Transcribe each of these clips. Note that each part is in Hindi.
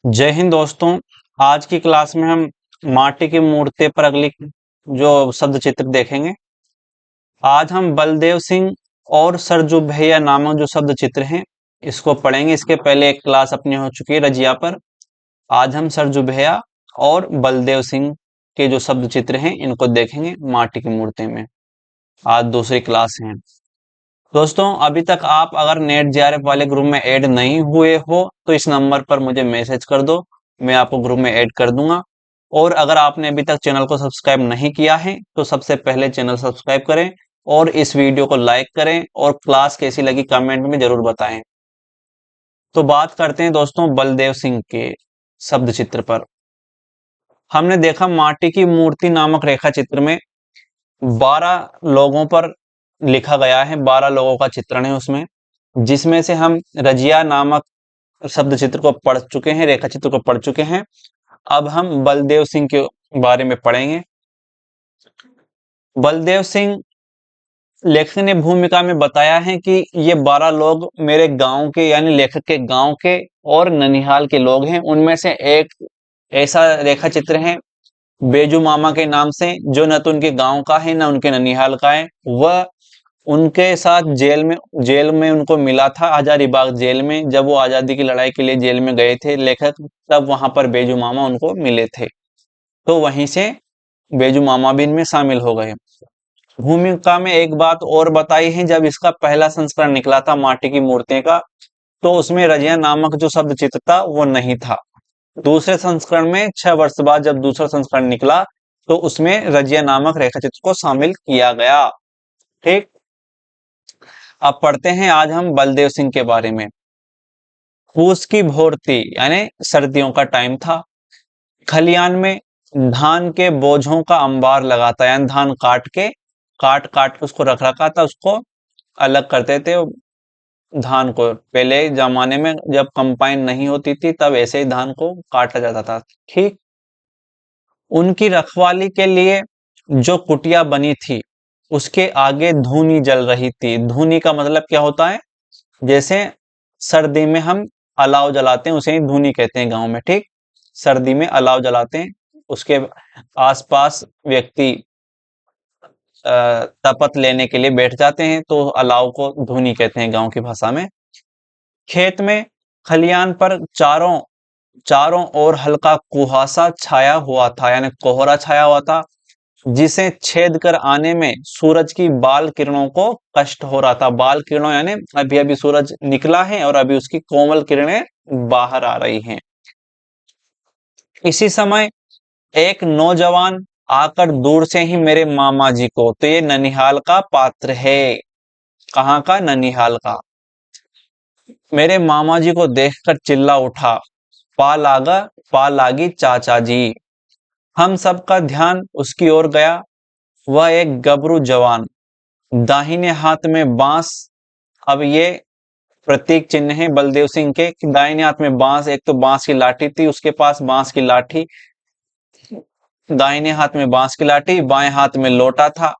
जय हिंद दोस्तों। आज की क्लास में हम माटी की मूर्ति पर अगली जो शब्द चित्र देखेंगे। आज हम बलदेव सिंह और सरजू भैया नामक जो शब्द चित्र हैं इसको पढ़ेंगे। इसके पहले एक क्लास अपनी हो चुकी है रजिया पर। आज हम सरजू भैया और बलदेव सिंह के जो शब्द चित्र हैं इनको देखेंगे माटी की मूर्ति में। आज दूसरी क्लास है दोस्तों। अभी तक आप अगर नेट जेआरएफ वाले ग्रुप में ऐड नहीं हुए हो तो इस नंबर पर मुझे मैसेज कर दो, मैं आपको ग्रुप में ऐड कर दूंगा। और अगर आपने अभी तक चैनल को सब्सक्राइब नहीं किया है तो सबसे पहले चैनल सब्सक्राइब करें और इस वीडियो को लाइक करें और क्लास कैसी लगी कमेंट में जरूर बताएं। तो बात करते हैं दोस्तों बलदेव सिंह के शब्द चित्र पर। हमने देखा माटी की मूर्ति नामक रेखा चित्र में 12 लोगों पर लिखा गया है, 12 लोगों का चित्रण है उसमें, जिसमें से हम रजिया नामक शब्द चित्र को पढ़ चुके हैं, रेखा चित्र को पढ़ चुके हैं। अब हम बलदेव सिंह के बारे में पढ़ेंगे। बलदेव सिंह लेखक ने भूमिका में बताया है कि ये 12 लोग मेरे गांव के यानी लेखक के गांव के और ननिहाल के लोग हैं। उनमें से एक ऐसा रेखा चित्र है बेजू मामा के नाम से, जो न तो उनके गांव का है न उनके ननिहाल का है। वह उनके साथ जेल में उनको मिला था हजारीबाग जेल में, जब वो आजादी की लड़ाई के लिए जेल में गए थे लेखक, तब वहां पर बेजू मामा उनको मिले थे। तो वहीं से बेजू मामा भी इनमें शामिल हो गए। भूमिका में एक बात और बताई है, जब इसका पहला संस्करण निकला था माटी की मूर्ति का तो उसमें रजिया नामक जो शब्द चित्र था वो नहीं था। दूसरे संस्करण में 6 वर्ष बाद जब दूसरा संस्करण निकला तो उसमें रजिया नामक रेखा चित्र को शामिल किया गया। ठीक, अब पढ़ते हैं आज हम बलदेव सिंह के बारे में। पूस की भोर थी यानी सर्दियों का टाइम था। खलियान में धान के बोझों का अंबार लगा था, यानी धान काट काट के उसको रख रखा था, उसको अलग करते थे धान को। पहले जमाने में जब कंपाइन नहीं होती थी तब ऐसे ही धान को काटा जाता था। ठीक, उनकी रखवाली के लिए जो कुटिया बनी थी उसके आगे धूनी जल रही थी। धूनी का मतलब क्या होता है? जैसे सर्दी में हम अलाव जलाते हैं उसे ही धूनी कहते हैं गांव में। ठीक, सर्दी में अलाव जलाते हैं, उसके आसपास व्यक्ति तपत लेने के लिए बैठ जाते हैं तो अलाव को धूनी कहते हैं गांव की भाषा में। खेत में खलियान पर चारों ओर हल्का कुहासा छाया हुआ था यानी कोहरा छाया हुआ था, जिसे छेद कर आने में सूरज की बाल किरणों को कष्ट हो रहा था। बाल किरणों यानी अभी अभी सूरज निकला है और अभी उसकी कोमल किरणें बाहर आ रही हैं। इसी समय एक नौजवान आकर दूर से ही मेरे मामा जी को, तो ये ननिहाल का पात्र है। कहाँ का? ननिहाल का। मेरे मामा जी को देखकर चिल्ला उठा, पा लागी चाचा जी। हम सबका ध्यान उसकी ओर गया। वह एक गबरू जवान, दाहिने हाथ में बांस। अब ये प्रतीक चिन्ह है बलदेव सिंह के कि दाहिने हाथ में बांस, एक तो बांस की लाठी थी उसके पास, बांस की लाठी, दाहिने हाथ में बांस की लाठी, बाएं हाथ में लोटा था।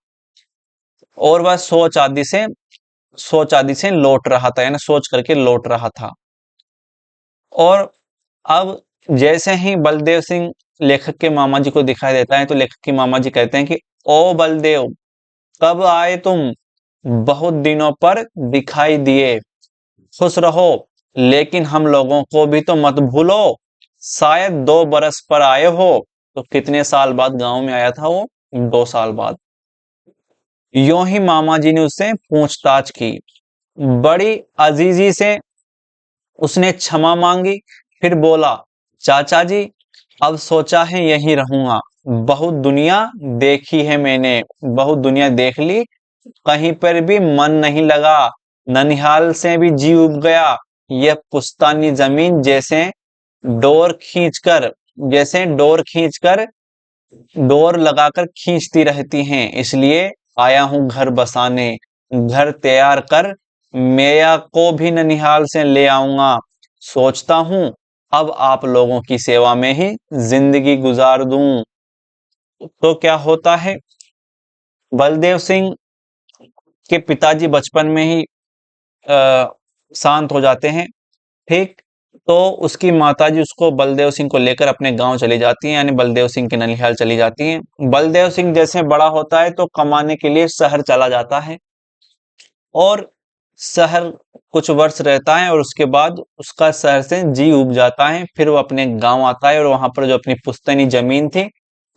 और वह सोच आदि से लौट रहा था यानी सोच करके लौट रहा था। और अब जैसे ही बलदेव सिंह लेखक के मामा जी को दिखाई देता है तो लेखक के मामा जी कहते हैं कि ओ बलदेव, कब आए तुम? बहुत दिनों पर दिखाई दिए, खुश रहो, लेकिन हम लोगों को भी तो मत भूलो। शायद 2 बरस पर आए हो। तो कितने साल बाद गांव में आया था वो? 2 साल बाद। यूं ही मामा जी ने उससे पूछताछ की। बड़ी अजीजी से उसने क्षमा मांगी, फिर बोला, चाचा जी, अब सोचा है यहीं रहूंगा। बहुत दुनिया देखी है मैंने, बहुत दुनिया देख ली, कहीं पर भी मन नहीं लगा। ननिहाल से भी जी उब गया। यह पुश्तैनी जमीन जैसे डोर खींचकर डोर लगाकर खींचती रहती हैं, इसलिए आया हूं घर बसाने। घर तैयार कर मेया को भी ननिहाल से ले आऊंगा। सोचता हूं अब आप लोगों की सेवा में ही जिंदगी गुजार दूं। तो क्या होता है, बलदेव सिंह के पिताजी बचपन में ही शांत हो जाते हैं। ठीक, तो उसकी माताजी उसको बलदेव सिंह को लेकर अपने गांव चली जाती हैं, यानी बलदेव सिंह के ननिहाल चली जाती हैं। बलदेव सिंह जैसे बड़ा होता है तो कमाने के लिए शहर चला जाता है और शहर कुछ वर्ष रहता है और उसके बाद उसका शहर से जी उब जाता है। फिर वो अपने गांव आता है और वहां पर जो अपनी पुश्तैनी जमीन थी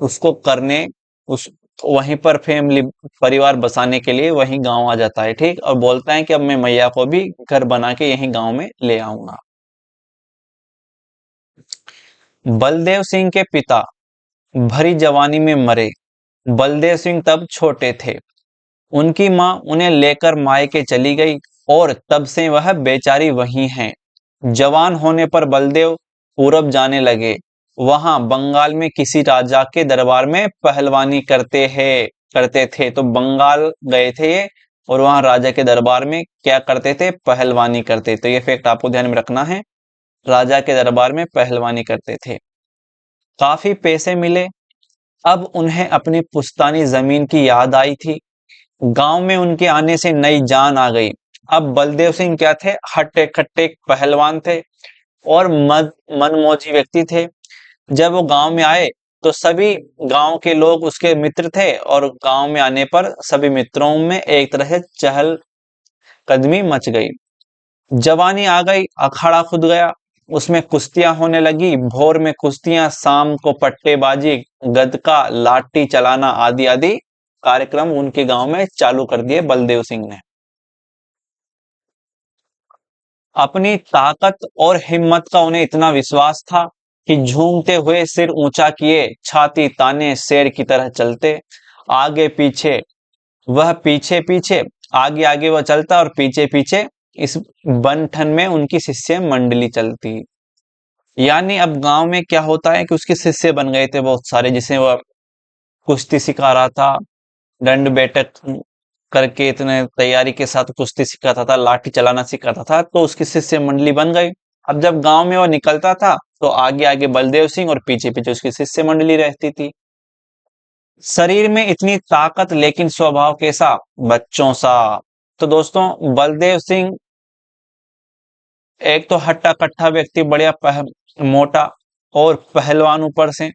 उसको करने उस वहीं पर फैमिली परिवार बसाने के लिए वहीं गांव आ जाता है, ठीक। और बोलता है कि अब मैं मैया को भी घर बना के यहीं गांव में ले आऊंगा। बलदेव सिंह के पिता भरी जवानी में मरे। बलदेव सिंह तब छोटे थे। उनकी मां उन्हें लेकर मायके चली गई और तब से वह बेचारी वहीं हैं। जवान होने पर बलदेव पूरब जाने लगे। वहां बंगाल में किसी राजा के दरबार में पहलवानी करते थे। तो बंगाल गए थे ये और वहां राजा के दरबार में क्या करते थे? पहलवानी करते थे। ये फैक्ट आपको ध्यान में रखना है, राजा के दरबार में पहलवानी करते थे। काफी पैसे मिले। अब उन्हें अपनी पुश्तैनी जमीन की याद आई थी। गांव में उनके आने से नई जान आ गई। अब बलदेव सिंह क्या थे? हट्टे कट्टे पहलवान थे और मनमौजी व्यक्ति थे। जब वो गांव में आए तो सभी गांव के लोग उसके मित्र थे और गांव में आने पर सभी मित्रों में एक तरह से चहल कदमी मच गई। जवानी आ गई, अखाड़ा खुद गया, उसमें कुश्तियां होने लगी। भोर में कुश्तियां, शाम को पट्टेबाजी, गदका, लाठी चलाना आदि आदि कार्यक्रम उनके गांव में चालू कर दिए बलदेव सिंह ने। अपनी ताकत और हिम्मत का उन्हें इतना विश्वास था कि झूमते हुए सिर ऊंचा किए, छाती ताने शेर की तरह चलते। आगे पीछे वह पीछे पीछे, आगे आगे वह चलता और पीछे पीछे इस बंठन में उनकी शिष्य मंडली चलती। यानी अब गांव में क्या होता है कि उसके शिष्य बन गए थे बहुत सारे, जिसे वह कुश्ती सिखा रहा था, दंड बैठक करके इतने तैयारी के साथ कुश्ती सिखाता था, लाठी चलाना सिखाता था, तो उसकी शिष्य मंडली बन गई। अब जब गांव में वो निकलता था तो आगे आगे बलदेव सिंह और पीछे पीछे उसकी शिष्य मंडली रहती थी। शरीर में इतनी ताकत लेकिन स्वभाव कैसा? बच्चों सा। तो दोस्तों बलदेव सिंह एक तो हट्टा कट्ठा व्यक्ति, बढ़िया मोटा और पहलवान ऊपर से,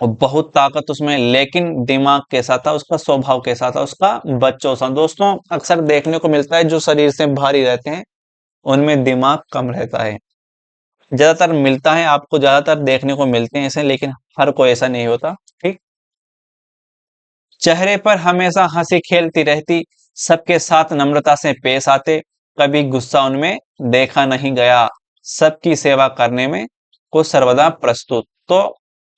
और बहुत ताकत उसमें, लेकिन दिमाग कैसा था उसका? स्वभाव कैसा था उसका? बच्चों सा। दोस्तों अक्सर देखने को मिलता है जो शरीर से भारी रहते हैं उनमें दिमाग कम रहता है। ज्यादातर मिलता है, आपको ज्यादातर देखने को मिलते हैं ऐसे, लेकिन हर कोई ऐसा नहीं होता, ठीक। चेहरे पर हमेशा हंसी खेलती रहती, सबके साथ नम्रता से पेश आते, कभी गुस्सा उनमें देखा नहीं गया, सबकी सेवा करने में को सर्वदा प्रस्तुत। तो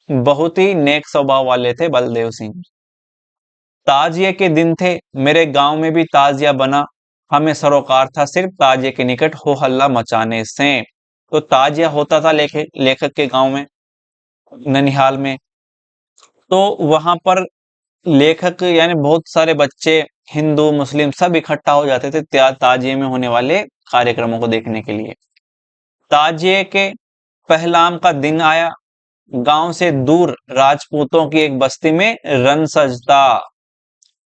बहुत ही नेक स्वभाव वाले थे बलदेव सिंह। ताजिए के दिन थे, मेरे गांव में भी ताजिया बना, हमें सरोकार था सिर्फ ताजिए के निकट हो हल्ला मचाने से। तो ताजिया होता था लेखक के गांव में, ननिहाल में। तो वहां पर लेखक यानी बहुत सारे बच्चे, हिंदू मुस्लिम सब इकट्ठा हो जाते थे ताजिए में होने वाले कार्यक्रमों को देखने के लिए। ताजिए के पहलाम का दिन आया। गांव से दूर राजपूतों की एक बस्ती में रन सजता।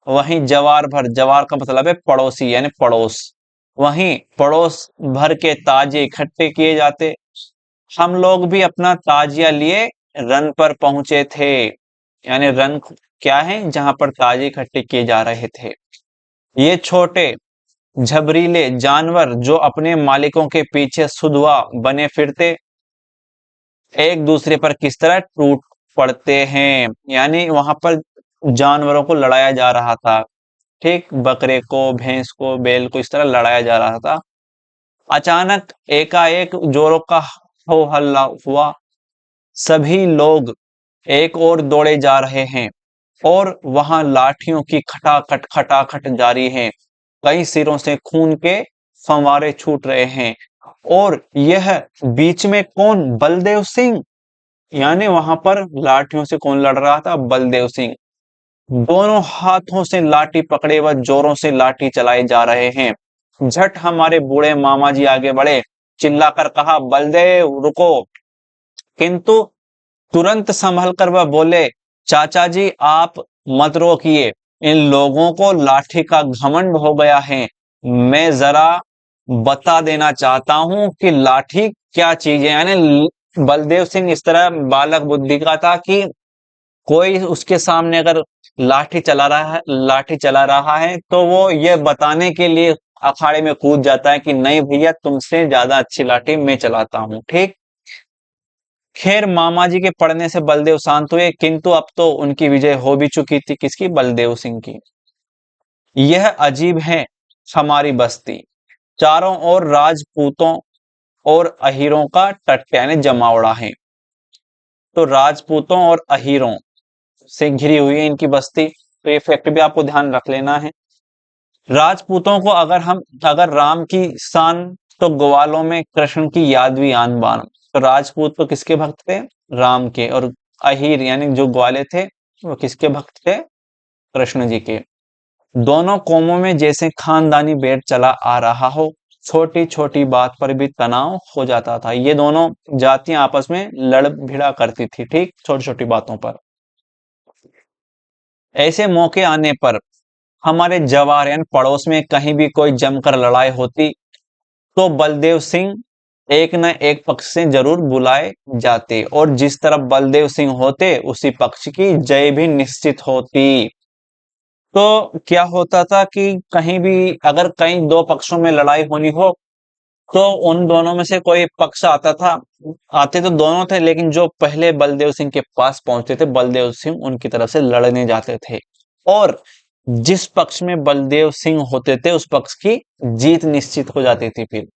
वहीं जवार भर, जवार का मतलब है पड़ोसी यानी पड़ोस, वहीं पड़ोस भर के ताजे इकट्ठे किए जाते। हम लोग भी अपना ताजिया लिए रन पर पहुंचे थे। यानी रन क्या है? जहां पर ताजे इकट्ठे किए जा रहे थे। ये छोटे झबरीले जानवर जो अपने मालिकों के पीछे सुधवा बने फिरते, एक दूसरे पर किस तरह टूट पड़ते हैं। यानी वहां पर जानवरों को लड़ाया जा रहा था, ठीक, बकरे को, भैंस को, बैल को इस तरह लड़ाया जा रहा था। अचानक एकाएक जोरों का हो हल्ला हुआ। सभी लोग एक ओर दौड़े जा रहे हैं और वहां लाठियों की खटाखट खटाखट जारी है। कई सिरों से खून के फंवारे छूट रहे हैं और यह बीच में कौन? बलदेव सिंह। यानी वहां पर लाठियों से कौन लड़ रहा था? बलदेव सिंह। दोनों हाथों से लाठी पकड़े व जोरों से लाठी चलाए जा रहे हैं। झट हमारे बूढ़े मामा जी आगे बढ़े, चिल्लाकर कहा, बलदेव रुको। किंतु तुरंत संभल कर वह बोले, चाचा जी आप मत रोकिए, इन लोगों को लाठी का घमंड हो गया है। मैं जरा बता देना चाहता हूं कि लाठी क्या चीज है। यानी बलदेव सिंह इस तरह बालक बुद्धि का था कि कोई उसके सामने अगर लाठी चला रहा है तो वो ये बताने के लिए अखाड़े में कूद जाता है कि नहीं भैया, तुमसे ज्यादा अच्छी लाठी मैं चलाता हूँ। ठीक। खैर, मामा जी के पढ़ने से बलदेव शांत हुए, किंतु अब तो उनकी विजय हो भी चुकी थी। किसकी? बलदेव सिंह की। यह अजीब है हमारी बस्ती, चारों ओर राजपूतों और अहीरों का टट यानी जमावड़ा है। तो राजपूतों और अहीरों से घिरी हुई है इनकी बस्ती। तो ये फैक्ट भी आपको ध्यान रख लेना है। राजपूतों को अगर राम की शान, तो ग्वालों में कृष्ण की याद भी आन बान। तो राजपूत तो किसके भक्त थे? राम के। और अहीर यानी जो ग्वाले थे, वो किसके भक्त थे? कृष्ण जी के। दोनों कौमों में जैसे खानदानी बैर चला आ रहा हो, छोटी छोटी बात पर भी तनाव हो जाता था। ये दोनों जातियां आपस में लड़ भिड़ा करती थी। ठीक, छोटी छोटी बातों पर। ऐसे मौके आने पर हमारे जवार यानी पड़ोस में कहीं भी कोई जमकर लड़ाई होती, तो बलदेव सिंह एक न एक पक्ष से जरूर बुलाए जाते, और जिस तरफ बलदेव सिंह होते उसी पक्ष की जय भी निश्चित होती। तो क्या होता था कि कहीं भी अगर कहीं दो पक्षों में लड़ाई होनी हो, तो उन दोनों में से कोई पक्ष आता था। आते तो दोनों थे, लेकिन जो पहले बलदेव सिंह के पास पहुंचते थे, बलदेव सिंह उनकी तरफ से लड़ने जाते थे। और जिस पक्ष में बलदेव सिंह होते थे उस पक्ष की जीत निश्चित हो जाती थी। फिर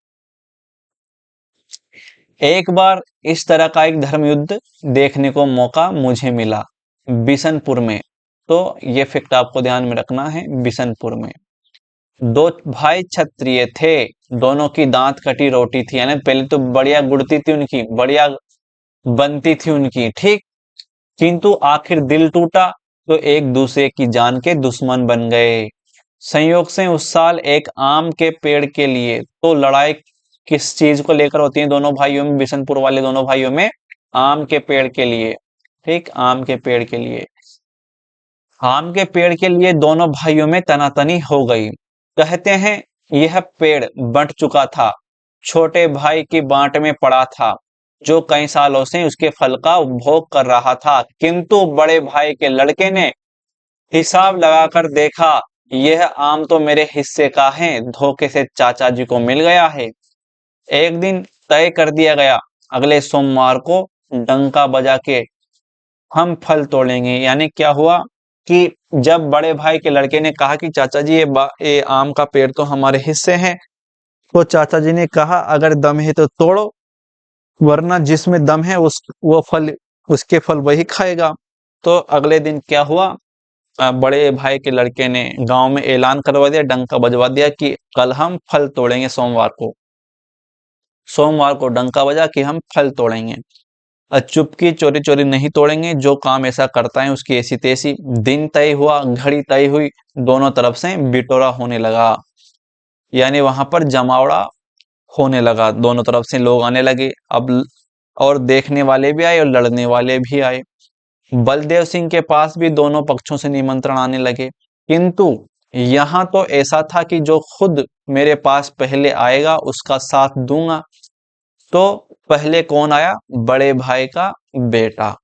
एक बार इस तरह का एक धर्म युद्ध देखने को मौका मुझे मिला बिशनपुर में। तो ये फैक्ट आपको ध्यान में रखना है। बिशनपुर में दो भाई क्षत्रिय थे, दोनों की दांत कटी रोटी थी। यानी पहले तो बढ़िया गुड़ती थी उनकी, बढ़िया बनती थी उनकी। ठीक। किंतु आखिर दिल टूटा, तो एक दूसरे की जान के दुश्मन बन गए। संयोग से उस साल एक आम के पेड़ के लिए। तो लड़ाई किस चीज को लेकर होती है दोनों भाइयों में, बिशनपुर वाले दोनों भाइयों में? आम के पेड़ के लिए। ठीक, आम के पेड़ के लिए। आम के पेड़ के लिए दोनों भाइयों में तनातनी हो गई। कहते हैं यह पेड़ बंट चुका था, छोटे भाई की बांट में पड़ा था, जो कई सालों से उसके फल का उपभोग कर रहा था। किंतु बड़े भाई के लड़के ने हिसाब लगाकर देखा, यह आम तो मेरे हिस्से का है, धोखे से चाचा जी को मिल गया है। एक दिन तय कर दिया गया, अगले सोमवार को डंका बजा के हम फल तोड़ेंगे। यानी क्या हुआ कि जब बड़े भाई के लड़के ने कहा कि चाचा जी ये आम का पेड़ तो हमारे हिस्से है, तो चाचा जी ने कहा अगर दम है तो तोड़ो, वरना जिसमें दम है वो फल, उसके फल वही खाएगा। तो अगले दिन क्या हुआ, बड़े भाई के लड़के ने गांव में ऐलान करवा दिया, डंका बजवा दिया कि कल हम फल तोड़ेंगे सोमवार को। सोमवार को डंका बजा कि हम फल तोड़ेंगे। चुपकी चोरी चोरी नहीं तोड़ेंगे, जो काम ऐसा करता है उसकी ऐसी तैसी। दिन तय हुआ, घड़ी तय हुई, दोनों तरफ से बिटोरा होने लगा। यानी वहां पर जमावड़ा होने लगा, दोनों तरफ से लोग आने लगे अब। और देखने वाले भी आए और लड़ने वाले भी आए। बलदेव सिंह के पास भी दोनों पक्षों से निमंत्रण आने लगे, किंतु यहां तो ऐसा था कि जो खुद मेरे पास पहले आएगा उसका साथ दूंगा। तो पहले कौन आया? बड़े भाई का बेटा।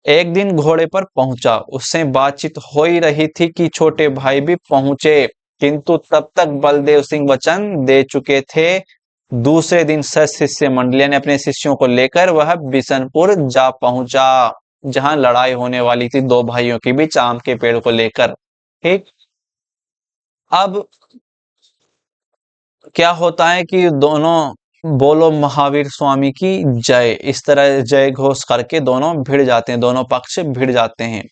एक दिन घोड़े पर पहुंचा, उससे बातचीत हो ही रही थी कि छोटे भाई भी पहुंचे, किंतु तब तक बलदेव सिंह वचन दे चुके थे। दूसरे दिन शिष्य मंडली ने अपने शिष्यों को लेकर वह बिशनपुर जा पहुंचा, जहां लड़ाई होने वाली थी दो भाइयों के बीच आम के पेड़ को लेकर। ठीक। अब क्या होता है कि दोनों बोलो महावीर स्वामी की जय, इस तरह जय घोष करके दोनों भिड़ जाते हैं, दोनों पक्ष भिड़ जाते हैं।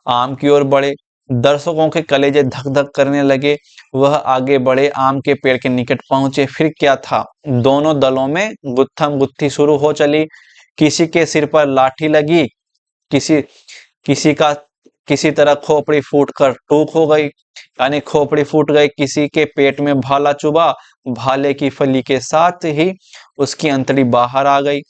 आम की ओर बढ़े, दर्शकों के कलेजे धक धक करने लगे। वह आगे बढ़े, आम के पेड़ के निकट पहुंचे। फिर क्या था, दोनों दलों में गुत्थम गुत्थी शुरू हो चली। किसी के सिर पर लाठी लगी, किसी किसी का किसी तरह खोपड़ी फूट कर टूक हो गई, यानी खोपड़ी फूट गई। किसी के पेट में भाला चुभा, भाले की फली के साथ ही उसकी अंतड़ी बाहर आ गई।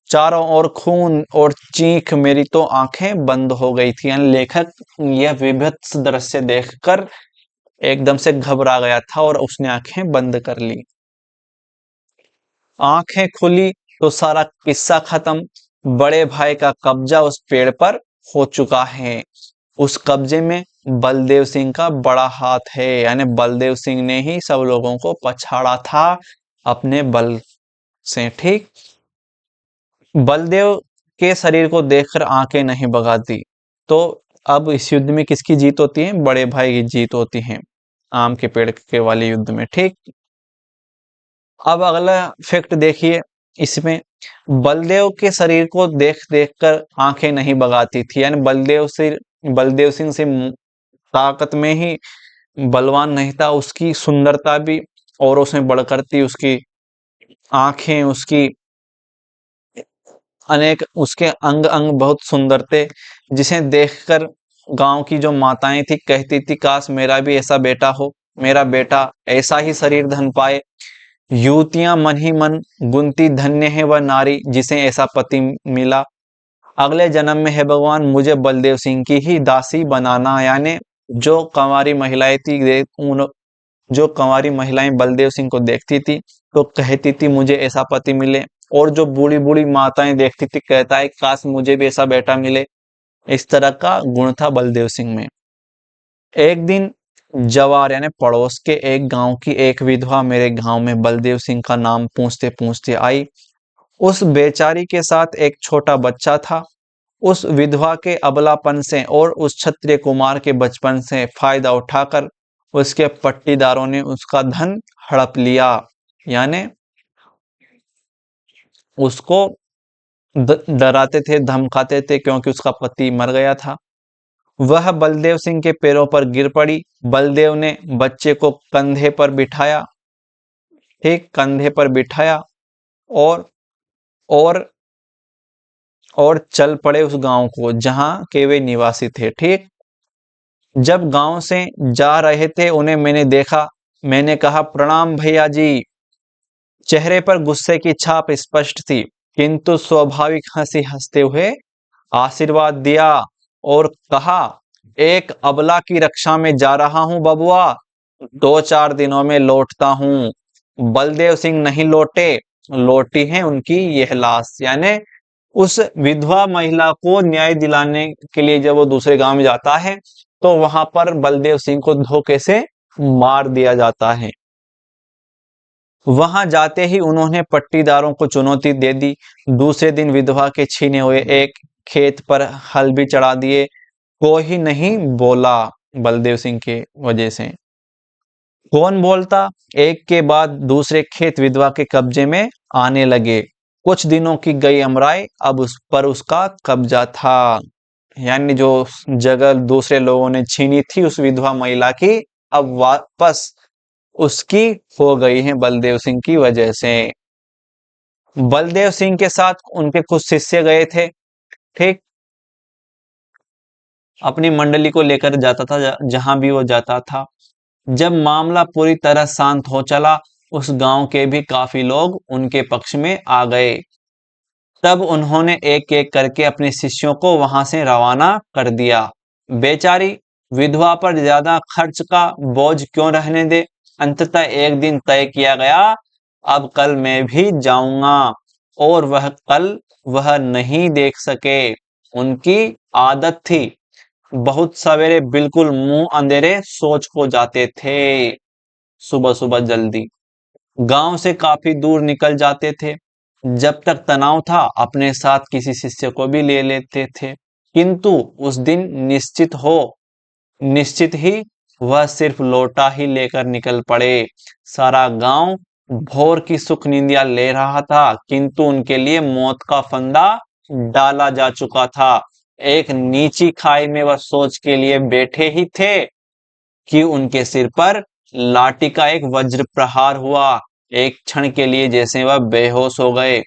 चारों ओर खून और चीख, मेरी तो आंखें बंद हो गई थी। यानी लेखक यह विभत्स दृश्य देखकर एकदम से घबरा गया था और उसने आंखें बंद कर ली। आंखें खुली तो सारा किस्सा खत्म। बड़े भाई का कब्जा उस पेड़ पर हो चुका है। उस कब्जे में बलदेव सिंह का बड़ा हाथ है, यानी बलदेव सिंह ने ही सब लोगों को पछाड़ा था अपने बल से। ठीक। बलदेव के शरीर को देखकर आंखें नहीं भगाती। तो अब इस युद्ध में किसकी जीत होती है? बड़े भाई की जीत होती है आम के पेड़ के वाले युद्ध में। ठीक। अब अगला फैक्ट देखिए इसमें, बलदेव के शरीर को देख देख कर आंखें नहीं भगाती थी, यानी बलदेव सिंह से ताकत में ही बलवान नहीं था, उसकी सुंदरता भी औरों से बढ़कर थी। उसकी आंखें, उसकी अनेक, उसके अंग अंग बहुत सुंदर थे, जिसे देखकर गांव की जो माताएं थी कहती थी काश मेरा भी ऐसा बेटा हो, मेरा बेटा ऐसा ही शरीर धन पाए। युवतियां मन ही मन गुनती धन्य है वह नारी जिसे ऐसा पति मिला। अगले जन्म में है भगवान मुझे बलदेव सिंह की ही दासी बनाना। यानी जो कंवारी महिलाएं थी, जो कंवारी महिलाएं बलदेव सिंह को देखती थी तो कहती थी मुझे ऐसा पति मिले, और जो बूढ़ी बूढ़ी माताएं देखती थी कहता है काश मुझे भी ऐसा बेटा मिले। इस तरह का गुण था बलदेव सिंह में। एक दिन जवार यानी पड़ोस के एक गांव की एक विधवा मेरे गांव में बलदेव सिंह का नाम पूछते पूछते आई। उस बेचारी के साथ एक छोटा बच्चा था। उस विधवा के अबलापन से और उस क्षत्रिय कुमार के बचपन से फायदा उठाकर उसके पट्टीदारों ने उसका धन हड़प लिया, यानी उसको डराते थे, धमकाते थे, क्योंकि उसका पति मर गया था। वह बलदेव सिंह के पैरों पर गिर पड़ी। बलदेव ने बच्चे को कंधे पर बिठाया, ठीक, कंधे पर बिठाया और और और चल पड़े उस गांव को जहां के वे निवासी थे। ठीक। जब गांव से जा रहे थे उन्हें मैंने देखा। मैंने कहा प्रणाम भैया जी। चेहरे पर गुस्से की छाप स्पष्ट थी, किंतु स्वाभाविक हंसी हंसते हुए आशीर्वाद दिया और कहा एक अबला की रक्षा में जा रहा हूं बबुआ, 2-4 दिनों में लौटता हूं। बलदेव सिंह नहीं लौटे, लौटी है उनकी यह लाश। यानी उस विधवा महिला को न्याय दिलाने के लिए जब वो दूसरे गांव में जाता है तो वहां पर बलदेव सिंह को धोखे से मार दिया जाता है। वहां जाते ही उन्होंने पट्टीदारों को चुनौती दे दी। दूसरे दिन विधवा के छीने हुए एक खेत पर हल भी चढ़ा दिए। कोई नहीं बोला बलदेव सिंह के वजह से। कौन बोलता? एक के बाद दूसरे खेत विधवा के कब्जे में आने लगे। कुछ दिनों की गई अमराई अब उस पर उसका कब्जा था, यानी जो जगह दूसरे लोगों ने छीनी थी उस विधवा महिला की, अब वापस उसकी हो गई है बलदेव सिंह की वजह से। बलदेव सिंह के साथ उनके कुछ शिष्य गए थे। ठीक। अपनी मंडली को लेकर जाता था जहां भी वो जाता था। जब मामला पूरी तरह शांत हो चला उस गांव के भी काफी लोग उनके पक्ष में आ गए। तब उन्होंने एक एक करके अपने शिष्यों को वहां से रवाना कर दिया। बेचारी विधवा पर ज्यादा खर्च का बोझ क्यों रहने दे। अंततः एक दिन तय किया गया, अब कल मैं भी जाऊंगा। और वह कल वह नहीं देख सके। उनकी आदत थी बहुत सवेरे बिल्कुल मुंह अंधेरे सोच को जाते थे, सुबह सुबह जल्दी गांव से काफी दूर निकल जाते थे। जब तक तनाव था अपने साथ किसी शिष्य को भी ले लेते थे, किंतु उस दिन निश्चित ही वह सिर्फ लोटा ही लेकर निकल पड़े। सारा गांव भोर की सुख निंदिया ले रहा था, किंतु उनके लिए मौत का फंदा डाला जा चुका था। एक नीची खाई में वह सोच के लिए बैठे ही थे कि उनके सिर पर लाठी का एक वज्र प्रहार हुआ। एक क्षण के लिए जैसे वह बेहोश हो गए,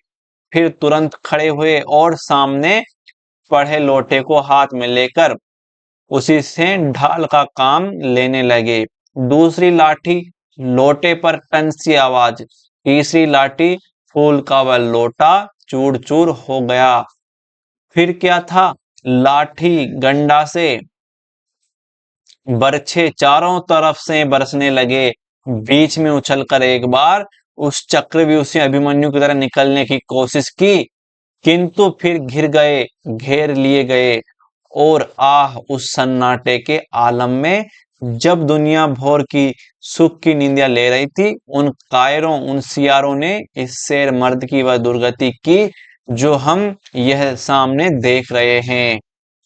फिर तुरंत खड़े हुए और सामने पड़े लोटे को हाथ में लेकर उसी से ढाल का काम लेने लगे। दूसरी लाठी, लोटे पर टन सी आवाज। तीसरी लाठी, फूल का वह लोटा चूर चूर हो गया। फिर क्या था, लाठी गंडा से बरछे चारों तरफ से बरसने लगे। बीच में उछलकर एक बार उस चक्रव्यूह से अभिमन्यु की तरह निकलने की कोशिश की, किंतु फिर घेर लिए गए। और आह उस सन्नाटे के आलम में, जब दुनिया भर की सुख की निंदिया ले रही थी, उन कायरों, उन सियारों ने इस शेर मर्द की वह दुर्गति की जो हम यह सामने देख रहे हैं।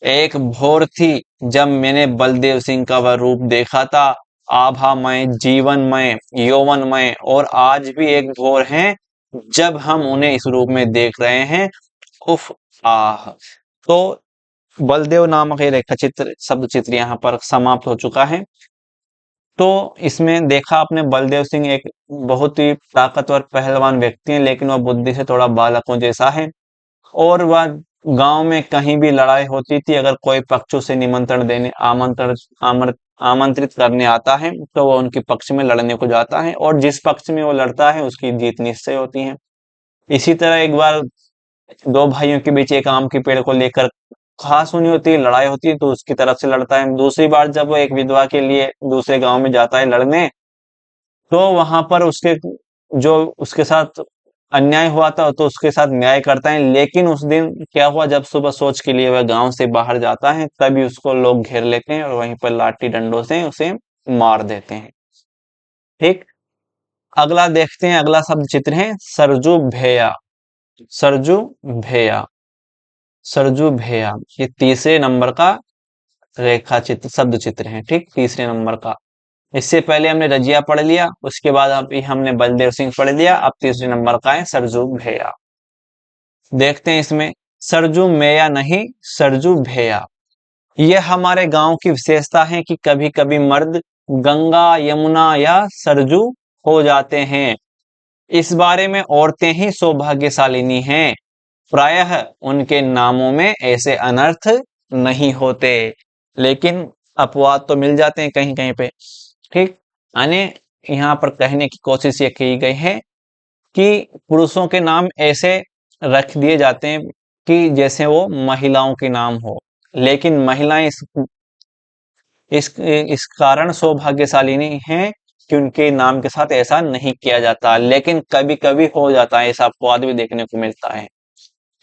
एक भोर थी जब मैंने बलदेव सिंह का वह रूप देखा था, आभामय, जीवनमय, यौवनमय, और आज भी एक भोर है जब हम उन्हें इस रूप में देख रहे हैं। उफ, आह। तो बलदेव नामक ये रेखा चित्र, शब्द चित्र यहाँ पर समाप्त हो चुका है। तो इसमें देखा आपने, बलदेव सिंह एक बहुत ही ताकतवर पहलवान व्यक्ति हैं, लेकिन वह बुद्धि से थोड़ा बालकों जैसा है। और वह गांव में कहीं भी लड़ाई होती थी, अगर कोई पक्षों से निमंत्रण देने, आमंत्रित करने आता है, तो वह उनके पक्ष में लड़ने को जाता है, और जिस पक्ष में वो लड़ता है उसकी जीत निश्चय होती है। इसी तरह एक बार दो भाइयों के बीच एक आम के पेड़ को लेकर खास सुनी होती है, लड़ाई होती है, तो उसकी तरफ से लड़ता है। दूसरी बार जब वो एक विधवा के लिए दूसरे गांव में जाता है लड़ने, तो वहां पर उसके जो उसके साथ अन्याय हुआ था, तो उसके साथ न्याय करता है। लेकिन उस दिन क्या हुआ, जब सुबह सोच के लिए वह गांव से बाहर जाता है, तभी उसको लोग घेर लेते हैं और वहीं पर लाठी डंडों से उसे मार देते हैं। ठीक, अगला देखते हैं। अगला शब्द चित्र है सरजू भैया। सरजू भैया, सरजू भैया, ये तीसरे नंबर का रेखा चित्र, शब्द चित्र है। ठीक, तीसरे नंबर का। इससे पहले हमने रजिया पढ़ लिया, उसके बाद अभी हमने बलदेव सिंह पढ़ लिया, अब तीसरे नंबर का है सरजू भैया। देखते हैं इसमें, सरजू मैया नहीं, सरजू भैया। यह हमारे गांव की विशेषता है कि कभी कभी मर्द गंगा, यमुना या सरजू हो जाते हैं। इस बारे में औरतें ही सौभाग्यशालिनी हैं। प्रायः उनके नामों में ऐसे अनर्थ नहीं होते, लेकिन अपवाद तो मिल जाते हैं कहीं कहीं पे। ठीक, यानी यहाँ पर कहने की कोशिश ये की गई है कि पुरुषों के नाम ऐसे रख दिए जाते हैं कि जैसे वो महिलाओं के नाम हो, लेकिन महिलाएं इस कारण सौभाग्यशालिनी हैं कि उनके नाम के साथ ऐसा नहीं किया जाता, लेकिन कभी कभी हो जाता है, ऐसा अपवाद भी देखने को मिलता है।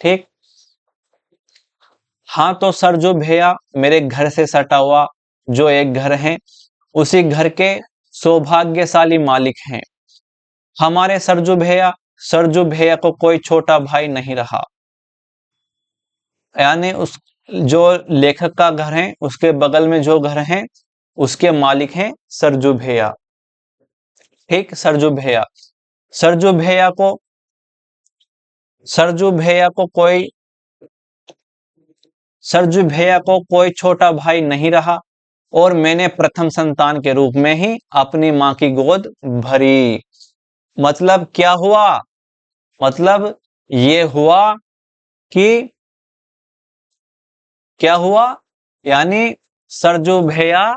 ठीक, हाँ, तो सर जो भैया मेरे घर से सटा हुआ जो एक घर है, उसी घर के सौभाग्यशाली मालिक हैं। हमारे सरजू भैया को कोई छोटा भाई नहीं रहा। यानी उस जो लेखक का घर है, उसके बगल में जो घर है, उसके मालिक हैं सरजू भैया। ठीक, सरजू भैया, सरजू भैया को सरजू भैया को कोई सरजू भैया को कोई छोटा भाई नहीं रहा, और मैंने प्रथम संतान के रूप में ही अपनी मां की गोद भरी। मतलब क्या हुआ, मतलब ये हुआ कि क्या हुआ, यानी सरजू भैया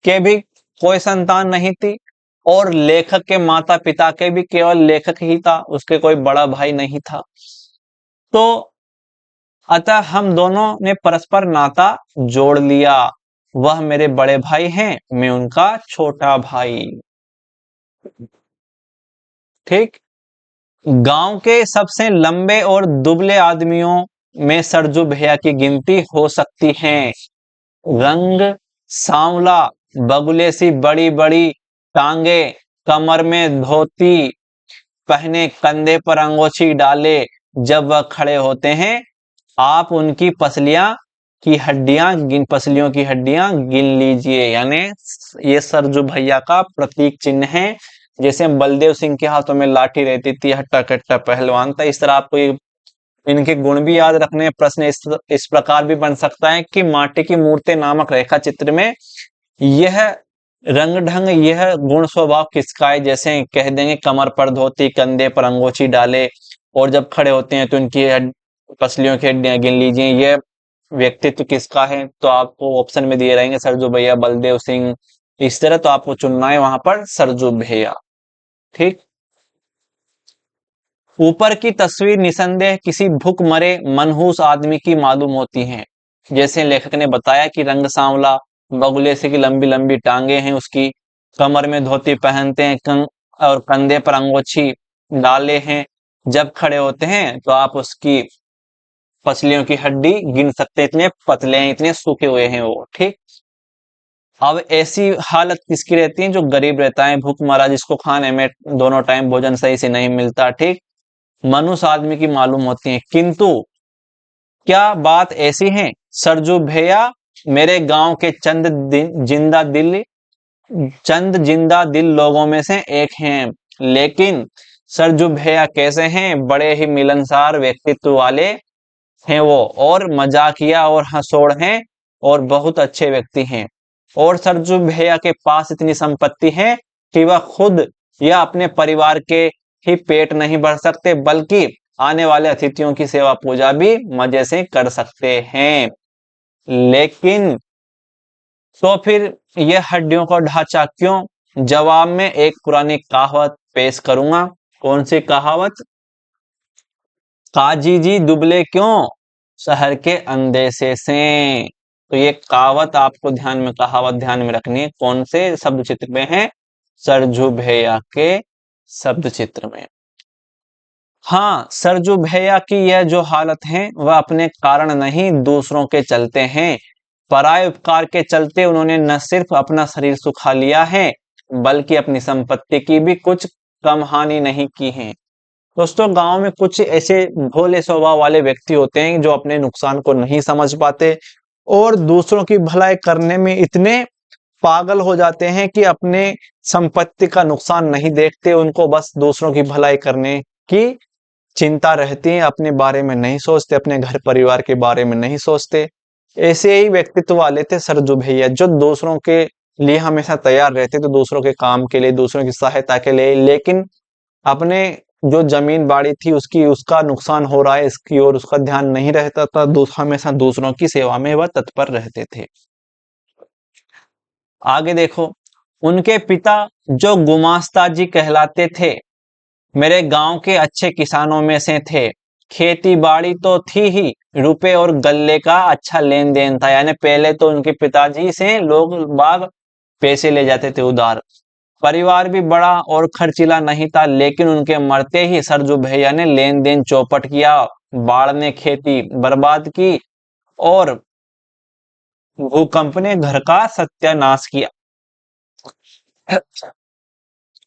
के भी कोई संतान नहीं थी, और लेखक के माता पिता के भी केवल लेखक ही था, उसके कोई बड़ा भाई नहीं था। तो अतः हम दोनों ने परस्पर नाता जोड़ लिया। वह मेरे बड़े भाई हैं, मैं उनका छोटा भाई। ठीक, गांव के सबसे लंबे और दुबले आदमियों में सरजू भैया की गिनती हो सकती है। रंग सांवला, बगुले सी बड़ी बड़ी टांगे, कमर में धोती पहने, कंधे पर अंगोछी डाले, जब वह खड़े होते हैं, आप उनकी पसलियों की हड्डियां गिन लीजिए। यानी ये सरजू भैया का प्रतीक चिन्ह है। जैसे बलदेव सिंह के हाथों में लाठी रहती थी, हट्टा कट्टा पहलवान था, इस तरह आपको इनके गुण भी याद रखने। प्रश्न इस प्रकार भी बन सकता है कि माटी की मूर्ति नामक रेखा चित्र में यह रंग ढंग, यह गुण स्वभाव किसका है। जैसे कह देंगे कमर पर धोती, कंधे पर अंगोछी डाले, और जब खड़े होते हैं तो इनकी पसलियों की हड्डियां गिन लीजिए, यह व्यक्तित्व किसका है। तो आपको ऑप्शन में दिए रहेंगे सरजू भैया, बलदेव सिंह, इस तरह। तो आपको चुनना है वहां पर सरजू भैया। ठीक, ऊपर की तस्वीर निसंदेह किसी भूखमरे मनहूस आदमी की मालूम होती है। जैसे लेखक ने बताया कि रंग सांवला, बगुले से की लंबी लंबी टांगे हैं उसकी, कमर में धोती पहनते हैं, और कंधे पर अंगोछी डाले हैं, जब खड़े होते हैं तो आप उसकी पसलियों की हड्डी गिन सकते हैं, इतने पतले हैं, इतने सूखे हुए हैं वो। ठीक, अब ऐसी हालत किसकी रहती है? जो गरीब रहता है, भूखमरा, जिसको खाने में दोनों टाइम भोजन सही से नहीं मिलता। ठीक, मनुष्य आदमी की मालूम होती है। किंतु क्या बात ऐसी है, सरजू भैया मेरे गांव के चंद जिंदा दिल लोगों में से एक हैं। लेकिन सरजू भैया कैसे हैं? बड़े ही मिलनसार व्यक्तित्व वाले हैं वो, और मजाकिया और हंसोड़ हैं, और बहुत अच्छे व्यक्ति हैं। और सरजू भैया के पास इतनी संपत्ति है कि वह खुद या अपने परिवार के ही पेट नहीं भर सकते, बल्कि आने वाले अतिथियों की सेवा पूजा भी मजे से कर सकते हैं। लेकिन तो फिर यह हड्डियों का ढांचा क्यों? जवाब में एक पुरानी कहावत पेश करूंगा। कौन सी कहावत? काजी जी दुबले क्यों, शहर के अंदेशे से। तो ये कहावत आपको कहावत ध्यान में रखनी है। कौन से शब्द चित्र में है? सरजू भैया के शब्द चित्र में। हाँ, सरजू भैया की यह जो हालत है वह अपने कारण नहीं, दूसरों के चलते हैं। पराय उपकार के चलते उन्होंने न सिर्फ अपना शरीर सुखा लिया है, बल्कि अपनी संपत्ति की भी कुछ कम हानि नहीं की है। दोस्तों, गांव में कुछ ऐसे भोले स्वभाव वाले व्यक्ति होते हैं जो अपने नुकसान को नहीं समझ पाते और दूसरों की भलाई करने में इतने पागल हो जाते हैं कि अपने संपत्ति का नुकसान नहीं देखते, उनको बस दूसरों की भलाई करने की चिंता रहती है, अपने बारे में नहीं सोचते, अपने घर परिवार के बारे में नहीं सोचते। ऐसे ही व्यक्तित्व वाले थे सरजू भैया, जो दूसरों के लिए हमेशा तैयार रहते थे, दूसरों के काम के लिए, दूसरों की सहायता के लिए। लेकिन अपने जो जमीन बाड़ी थी उसका नुकसान हो रहा है इसकी ओर उसका ध्यान नहीं रहता था, हमेशा दूसरों की सेवा में वह तत्पर रहते थे। आगे देखो, उनके पिता जो गुमास्ता जी कहलाते थे, मेरे गांव के अच्छे किसानों में से थे। खेती बाड़ी तो थी ही, रुपए और गल्ले का अच्छा लेन देन था। यानी पहले तो उनके पिताजी से लोग बाग पैसे ले जाते थे उधार। परिवार भी बड़ा और खर्चीला नहीं था, लेकिन उनके मरते ही सरजू भैया ने लेन देन चौपट किया, बाढ़ ने खेती बर्बाद की, और भूकंप ने घर का सत्यानाश किया।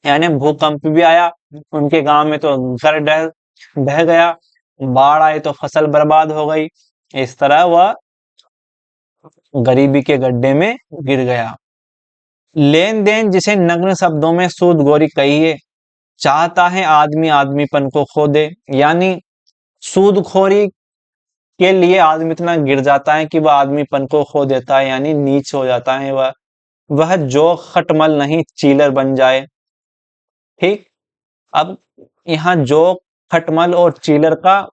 यानी भूकंप भी आया, उनके गांव में तो घर ढह गया, बाढ़ आई तो फसल बर्बाद हो गई। इस तरह वह गरीबी के गड्ढे में गिर गया। लेन देन, जिसे नग्न शब्दों में सूदखोरी कहिए, चाहता है आदमी आदमीपन को खो दे। यानी सूदखोरी के लिए आदमी इतना गिर जाता है कि वह आदमीपन को खो देता है, यानी नीच हो जाता है वह जो खटमल नहीं चीलर बन जाए। ठीक, अब यहाँ जो खटमल और चीलर का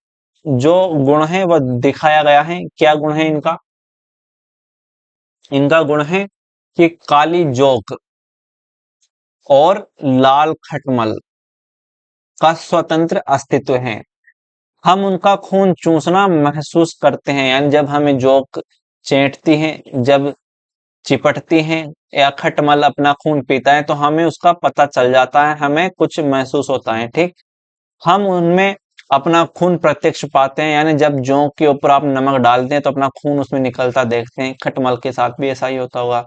जो गुण है वह दिखाया गया है। क्या गुण है इनका? इनका गुण है कि काली जोक और लाल खटमल का स्वतंत्र अस्तित्व है। हम उनका खून चूसना महसूस करते हैं, यानी जब हमें जोक चेंटती हैं, जब चिपटती हैं, या खटमल अपना खून पीता है, तो हमें उसका पता चल जाता है, हमें कुछ महसूस होता है। ठीक, हम उनमें अपना खून प्रत्यक्ष पाते हैं। यानी जब जोंक के ऊपर आप नमक डालते हैं तो अपना खून उसमें निकलता देखते हैं। खटमल के साथ भी ऐसा ही होता होगा।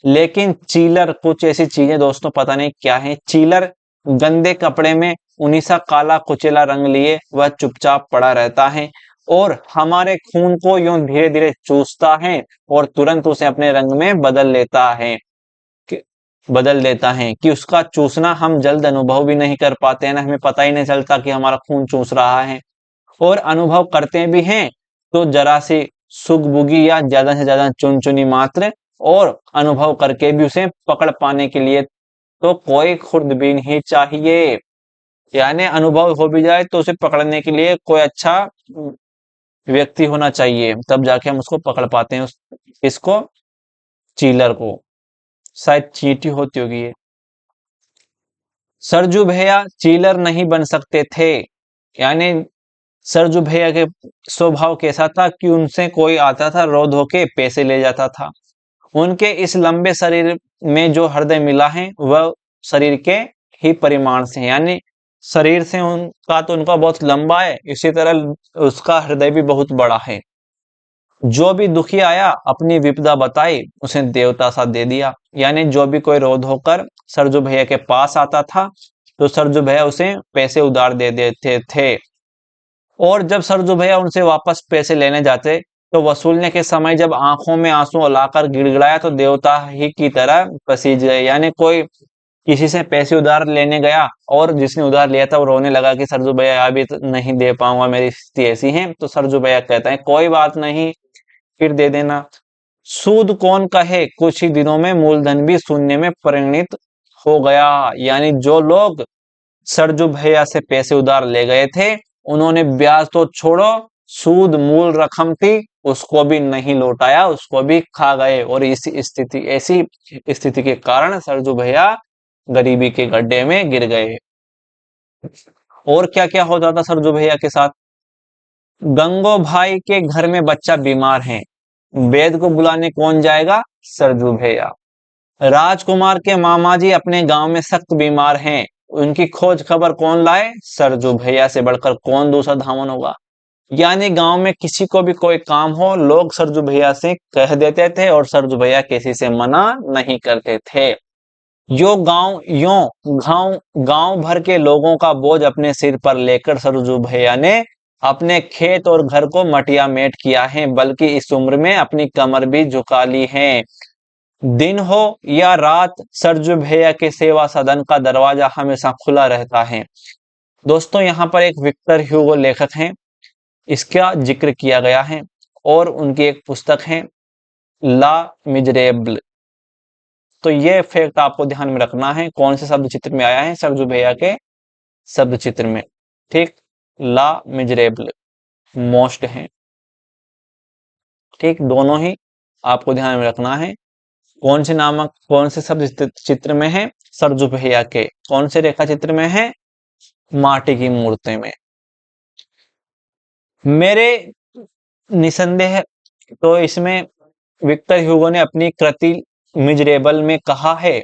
लेकिन चीलर कुछ ऐसी चीजें दोस्तों, पता नहीं क्या है। चीलर गंदे कपड़े में उन्हीं सा काला कुचेला रंग लिए वह चुपचाप पड़ा रहता है और हमारे खून को यूं धीरे धीरे चूसता है और तुरंत उसे अपने रंग में बदल देता है कि उसका चूसना हम जल्द अनुभव भी नहीं कर पाते हैं ना, हमें पता ही नहीं चलता कि हमारा खून चूस रहा है। और अनुभव करते भी हैं तो जरा सी सुगबुगी या ज्यादा से ज्यादा चुनचुनी मात्र, और अनुभव करके भी उसे पकड़ पाने के लिए तो कोई खुर्दबीन ही चाहिए। यानी अनुभव हो भी जाए तो उसे पकड़ने के लिए कोई अच्छा व्यक्ति होना चाहिए, तब जाके हम उसको पकड़ पाते हैं। इसको, चीलर को, शायद चींटी होती होगी ये। सरजू भैया चीलर नहीं बन सकते थे। यानी सरजू भैया के स्वभाव कैसा था कि उनसे कोई आता था रो धो के पैसे ले जाता था। उनके इस लंबे शरीर में जो हृदय मिला है वह शरीर के ही परिमाण से, यानी शरीर से उनका तो उनका बहुत लंबा है, इसी तरह उसका हृदय भी बहुत बड़ा है। जो भी दुखी आया अपनी विपदा बताई, उसे देवता सा दे दिया। यानी जो भी कोई रोध होकर सरजू भैया के पास आता था तो सरजू भैया उसे पैसे उधार दे देते थे, और जब सरजू भैया उनसे वापस पैसे लेने जाते तो वसूलने के समय जब आंखों में आंसू लाकर गिड़गिड़ाया तो देवता ही की तरह पसीज गए। यानी कोई किसी से पैसे उधार लेने गया और जिसने उधार लिया था वो रोने लगा कि सरजू भैया अभी तो नहीं दे पाऊंगा, मेरी स्थिति ऐसी है। तो सरजू भैया कहता है कोई बात नहीं, फिर दे देना। सूद कौन कहे, कुछ ही दिनों में मूलधन भी शून्य में परिणित हो गया। यानी जो लोग सरजू भैया से पैसे उधार ले गए थे, उन्होंने ब्याज तो छोड़ो, सूद मूल रकम थी उसको भी नहीं लौटाया, उसको भी खा गए। और ऐसी स्थिति के कारण सरजू भैया गरीबी के गड्ढे में गिर गए। और क्या क्या हो जाता सरजू भैया के साथ। गंगो भाई के घर में बच्चा बीमार है, वेद को बुलाने कौन जाएगा, सरजू भैया। राजकुमार के मामा जी अपने गांव में सख्त बीमार हैं, उनकी खोज खबर कौन लाए, सरजू भैया से बढ़कर कौन दूसरा धावन होगा। यानी गांव में किसी को भी कोई काम हो, लोग सरजू भैया से कह देते थे और सरजू भैया किसी से मना नहीं करते थे। गांव गांव भर के लोगों का बोझ अपने सिर पर लेकर सरजू भैया ने अपने खेत और घर को मटिया मेट किया है, बल्कि इस उम्र में अपनी कमर भी झुका ली है। दिन हो या रात, सरजू भैया के सेवा सदन का दरवाजा हमेशा खुला रहता है। दोस्तों, यहाँ पर एक विक्टर ह्यूगो लेखक हैं, इसका जिक्र किया गया है, और उनकी एक पुस्तक है ला मिजरेबल। तो ये फैक्ट आपको ध्यान में रखना है, कौन से शब्द चित्र में आया है, सरजू भैया के शब्द चित्र में। ठीक, ला मिजरेबल मोस्ट है। ठीक, दोनों ही आपको ध्यान में रखना है। कौन से शब्द चित्र में है, सरजू भैया के। कौन से रेखा चित्र में है, माटी की मूर्ति में। मेरे निसंदेह तो इसमें विक्टर ह्यूगो ने अपनी कृति मिजरेबल में कहा है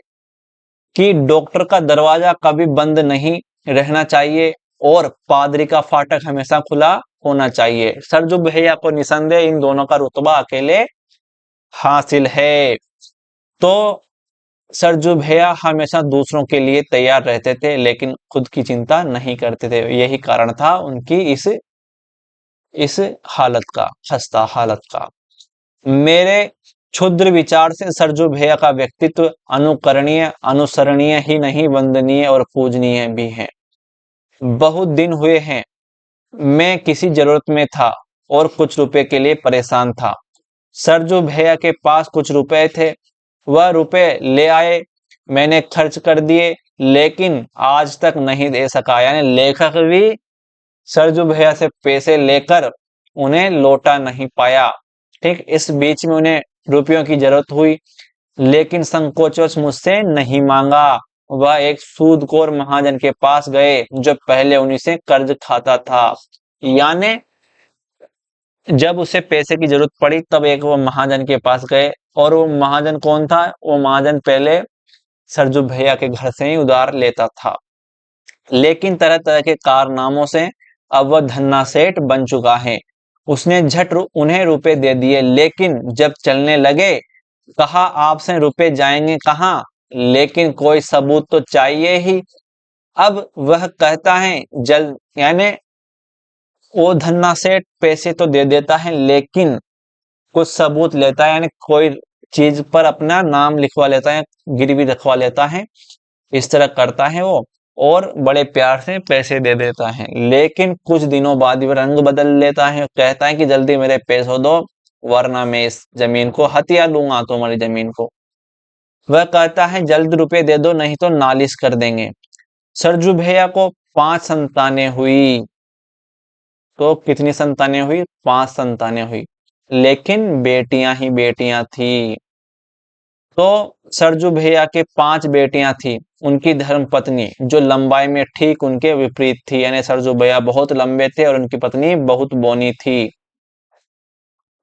कि डॉक्टर का दरवाजा कभी बंद नहीं रहना चाहिए और पादरी का फाटक हमेशा खुला होना चाहिए। सरजू भैया को निसंदेह इन दोनों का रुतबा अकेले हासिल है। तो सरजू भैया हमेशा दूसरों के लिए तैयार रहते थे, लेकिन खुद की चिंता नहीं करते थे। यही कारण था उनकी इस हालत का, खस्ता हालत का। मेरे क्षुद्र विचार से सरजू भैया का व्यक्तित्व अनुकरणीय, अनुसरणीय ही नहीं, वंदनीय और पूजनीय भी है। बहुत दिन हुए हैं मैं किसी जरूरत में था और कुछ रुपए के लिए परेशान था। सरजू भैया के पास कुछ रुपए थे, वह रुपए ले आए, मैंने खर्च कर दिए, लेकिन आज तक नहीं दे सका। यानी लेखक भी सरजू भैया से पैसे लेकर उन्हें लौटा नहीं पाया। ठीक, इस बीच में उन्हें रुपयों की जरूरत हुई, लेकिन संकोचवश मुझसे नहीं मांगा। वह एक सूदखोर महाजन के पास गए जो पहले उन्हीं से कर्ज खाता था। यानी जब उसे पैसे की जरूरत पड़ी तब एक वो महाजन के पास गए, और वो महाजन कौन था, वो महाजन पहले सरजू भैया के घर से ही उधार लेता था, लेकिन तरह तरह के कारनामों से अब वह धन्ना सेठ बन चुका है। उसने झट उन्हें रुपए दे दिए, लेकिन जब चलने लगे कहा आपसे रुपए जाएंगे कहाँ, लेकिन कोई सबूत तो चाहिए ही। अब वह कहता है जल्द, यानी वो धन्ना सेठ पैसे तो दे देता है लेकिन कुछ सबूत लेता है, यानी कोई चीज पर अपना नाम लिखवा लेता है, गिरवी रखवा लेता है, इस तरह करता है वो, और बड़े प्यार से पैसे दे देता है। लेकिन कुछ दिनों बाद वह रंग बदल लेता है, कहता है कि जल्दी मेरे पैसे दो वरना मैं इस जमीन को हथिया लूंगा, तुम्हारी जमीन को। वह कहता है जल्द रुपए दे दो नहीं तो नालिश कर देंगे। सरजू भैया को 5 संतानें हुई। तो कितनी संतानें हुई, 5 संतानें हुई, लेकिन बेटियां ही बेटियां थी। तो सरजू भैया के 5 बेटियां थी, उनकी धर्म पत्नी जो लंबाई में ठीक उनके विपरीत थी, यानी सरजू भैया बहुत लंबे थे और उनकी पत्नी बहुत बोनी थी,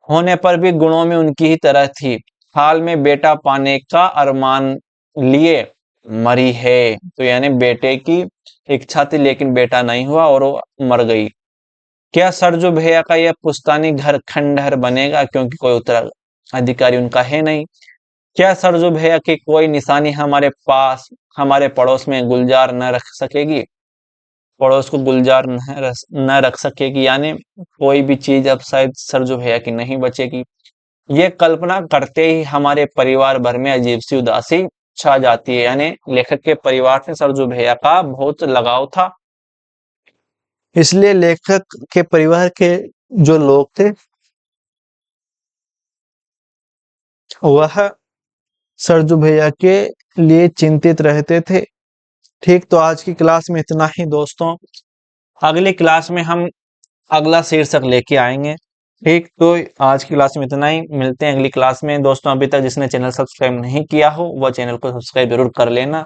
होने पर भी गुणों में उनकी ही तरह थी। हाल में बेटा पाने का अरमान लिए मरी है। तो यानी बेटे की इच्छा थी लेकिन बेटा नहीं हुआ और वो मर गई। क्या सरजू भैया का यह पुश्तैनी घर खंडहर बनेगा क्योंकि कोई उत्तराधिकारी उनका है नहीं। क्या सरजू भैया की कोई निशानी हमारे पास हमारे पड़ोस में गुलजार न रख सकेगी, पड़ोस को गुलजार न रख सकेगी, यानी कोई भी चीज अब शायद सरजू भैया की नहीं बचेगी। ये कल्पना करते ही हमारे परिवार भर में अजीब सी उदासी छा जाती है। यानी लेखक के परिवार से सरजू भैया का बहुत लगाव था, इसलिए लेखक के परिवार के जो लोग थे वह सरजू भैया के लिए चिंतित रहते थे। ठीक, तो आज की क्लास में इतना ही दोस्तों। अगली क्लास में हम अगला शीर्षक लेके आएंगे। ठीक, तो आज की क्लास में इतना ही, मिलते हैं अगली क्लास में दोस्तों। अभी तक जिसने चैनल सब्सक्राइब नहीं किया हो वह चैनल को सब्सक्राइब जरूर कर लेना।